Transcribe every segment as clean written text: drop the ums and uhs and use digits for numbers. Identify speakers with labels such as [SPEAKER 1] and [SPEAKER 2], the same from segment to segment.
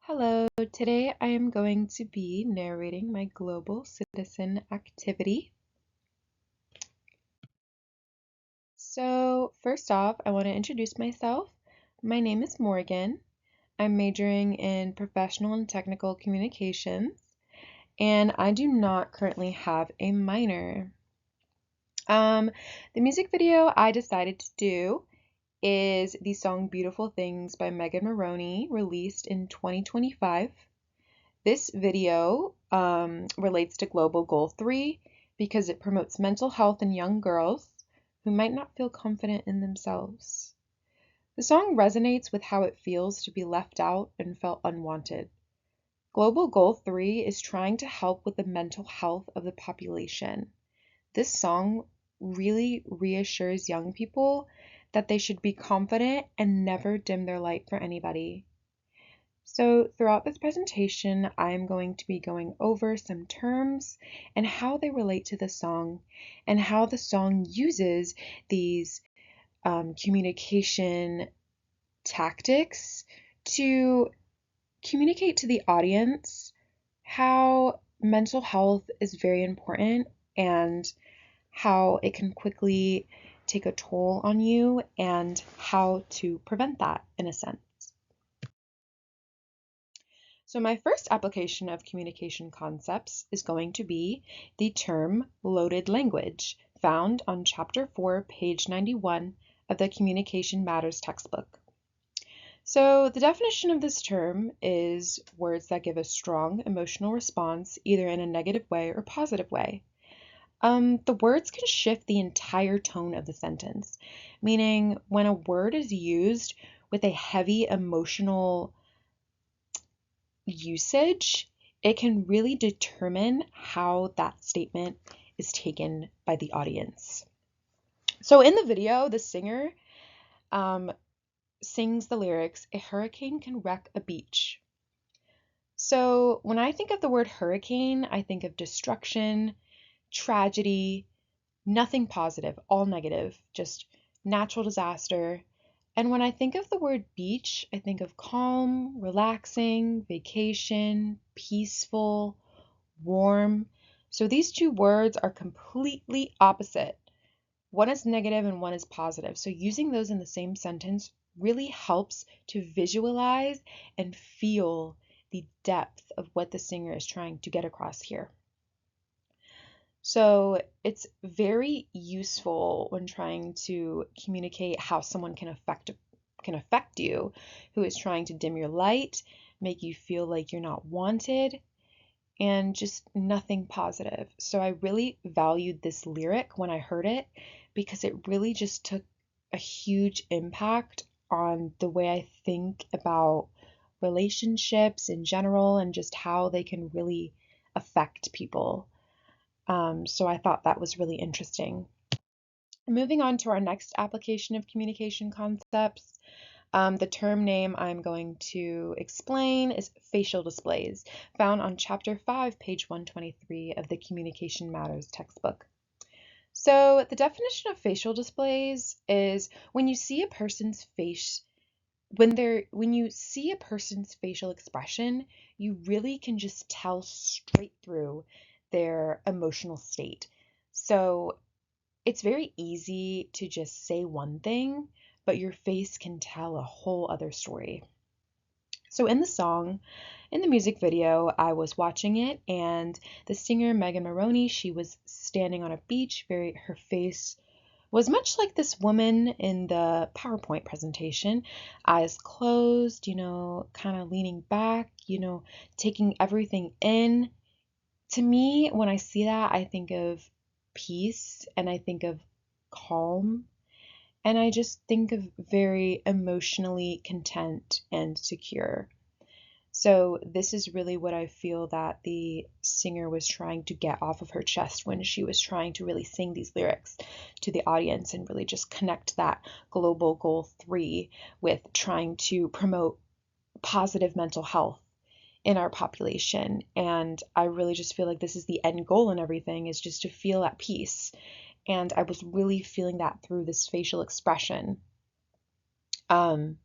[SPEAKER 1] Hello, today I am going to be narrating my global citizen activity. So, first off, I want to introduce myself. My name is Morgan. I'm majoring in professional and technical communications, and I do not currently have a minor. The music video I decided to do is the song Beautiful Things by Megan Moroney, released in 2025. This video relates to Global Goal 3 because it promotes mental health in young girls who might not feel confident in themselves. The song resonates with how it feels to be left out and felt unwanted. Global Goal 3 is trying to help with the mental health of the population. This song really reassures young people that they should be confident and never dim their light for anybody. So throughout this presentation, I'm going to be going over some terms and how they relate to the song and how the song uses these communication tactics to communicate to the audience how mental health is very important and how it can quickly take a toll on you and how to prevent that in a sense. So my first application of communication concepts is going to be the term loaded language, found on Chapter 4, page 91 of the Communication Matters textbook. So the definition of this term is words that give a strong emotional response, either in a negative way or positive way. The words can shift the entire tone of the sentence, meaning when a word is used with a heavy emotional usage, it can really determine how that statement is taken by the audience. So in the video, the singer sings the lyrics, "A hurricane can wreck a beach." So when I think of the word hurricane, I think of destruction, tragedy, nothing positive, all negative, just natural disaster. And when I think of the word beach, I think of calm, relaxing, vacation, peaceful, warm. So these two words are completely opposite. One is negative and one is positive. So using those in the same sentence really helps to visualize and feel the depth of what the singer is trying to get across here. So it's very useful when trying to communicate how someone can affect you, who is trying to dim your light, make you feel like you're not wanted, and just nothing positive. So I really valued this lyric when I heard it because it really just took a huge impact on the way I think about relationships in general and just how they can really affect people. So I thought that was really interesting. Moving on to our next application of communication concepts, the term name I'm going to explain is facial displays, found on Chapter 5, page 123 of the Communication Matters textbook. So the definition of facial displays is when you see a person's face, when you see a person's facial expression, you really can just tell straight through their emotional state. So it's very easy to just say one thing, but your face can tell a whole other story. So in the music video, I was watching it, and the singer Megan Moroney, she was standing on a beach. Her face was much like this woman in the PowerPoint presentation, eyes closed, kind of leaning back, taking everything in. To me, when I see that, I think of peace and I think of calm and I just think of very emotionally content and secure. So this is really what I feel that the singer was trying to get off of her chest when she was trying to really sing these lyrics to the audience and really just connect that global goal 3 with trying to promote positive mental health in our population. And I really just feel like this is the end goal in everything, is just to feel at peace. And I was really feeling that through this facial expression. And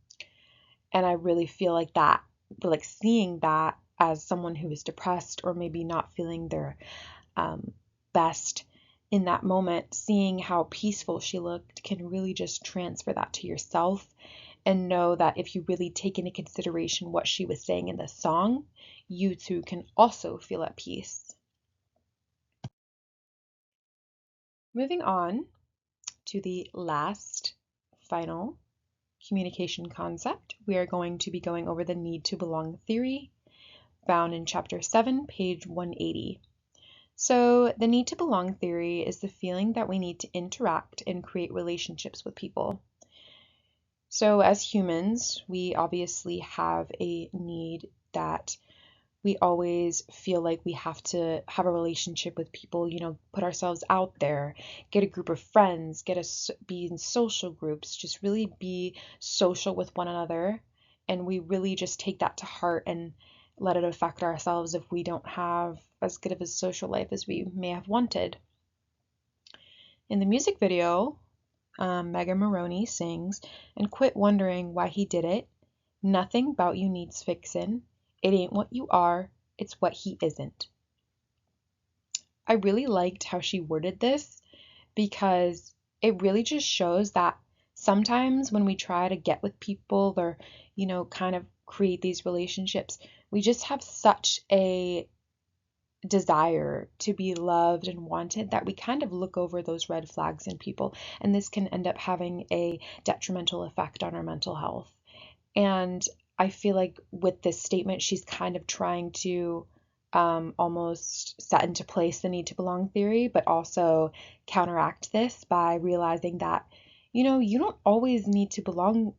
[SPEAKER 1] I really feel like that like seeing that as someone who is depressed or maybe not feeling their best in that moment, seeing how peaceful she looked can really just transfer that to yourself and know that if you really take into consideration what she was saying in the song, you too can also feel at peace. Moving on to the last final communication concept, we are going to be going over the need to belong theory found in chapter 7, page 180. So, the need to belong theory is the feeling that we need to interact and create relationships with people. So, as humans, we obviously have a need that we always feel like we have to have a relationship with people, put ourselves out there, get a group of friends, be in social groups, just really be social with one another. And we really just take that to heart and let it affect ourselves if we don't have as good of a social life as we may have wanted. In the music video, Megan Moroney sings, "And quit wondering why he did it. Nothing about you needs fixin'. It ain't what you are, it's what he isn't." I really liked how she worded this because it really just shows that sometimes when we try to get with people or, kind of create these relationships, we just have such a desire to be loved and wanted that we kind of look over those red flags in people, and this can end up having a detrimental effect on our mental health. And I feel like with this statement, she's kind of trying to almost set into place the need to belong theory, but also counteract this by realizing that, you don't always need to belong,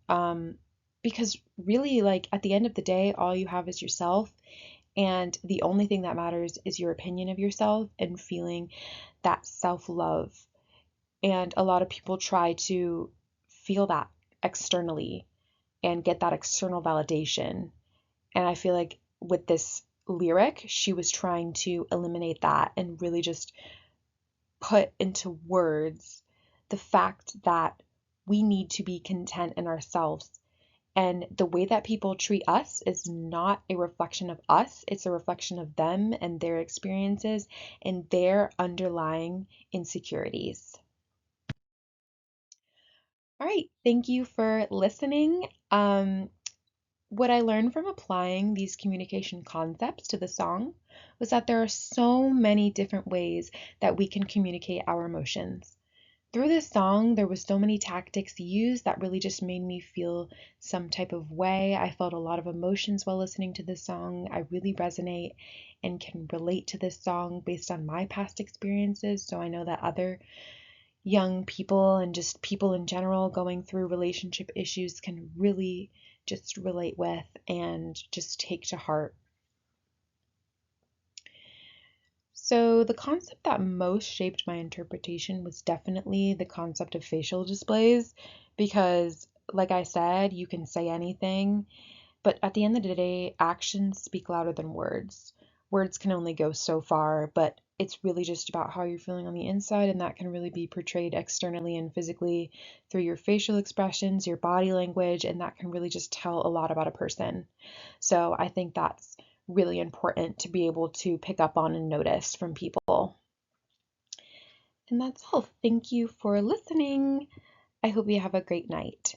[SPEAKER 1] because really, like, at the end of the day, all you have is yourself. And the only thing that matters is your opinion of yourself and feeling that self-love. And a lot of people try to feel that externally and get that external validation. And I feel like with this lyric, she was trying to eliminate that and really just put into words the fact that we need to be content in ourselves. And the way that people treat us is not a reflection of us, it's a reflection of them and their experiences and their underlying insecurities. All right, thank you for listening. What I learned from applying these communication concepts to the song was that there are so many different ways that we can communicate our emotions. Through this song, there was so many tactics used that really just made me feel some type of way. I felt a lot of emotions while listening to this song. I really resonate and can relate to this song based on my past experiences. So I know that other young people and just people in general going through relationship issues can really just relate with and just take to heart. So, the concept that most shaped my interpretation was definitely the concept of facial displays because, like I said, you can say anything, but at the end of the day, actions speak louder than words. Words can only go so far, but it's really just about how you're feeling on the inside, and that can really be portrayed externally and physically through your facial expressions, your body language, and that can really just tell a lot about a person. So I think that's really important to be able to pick up on and notice from people. And that's all. Thank you for listening. I hope you have a great night.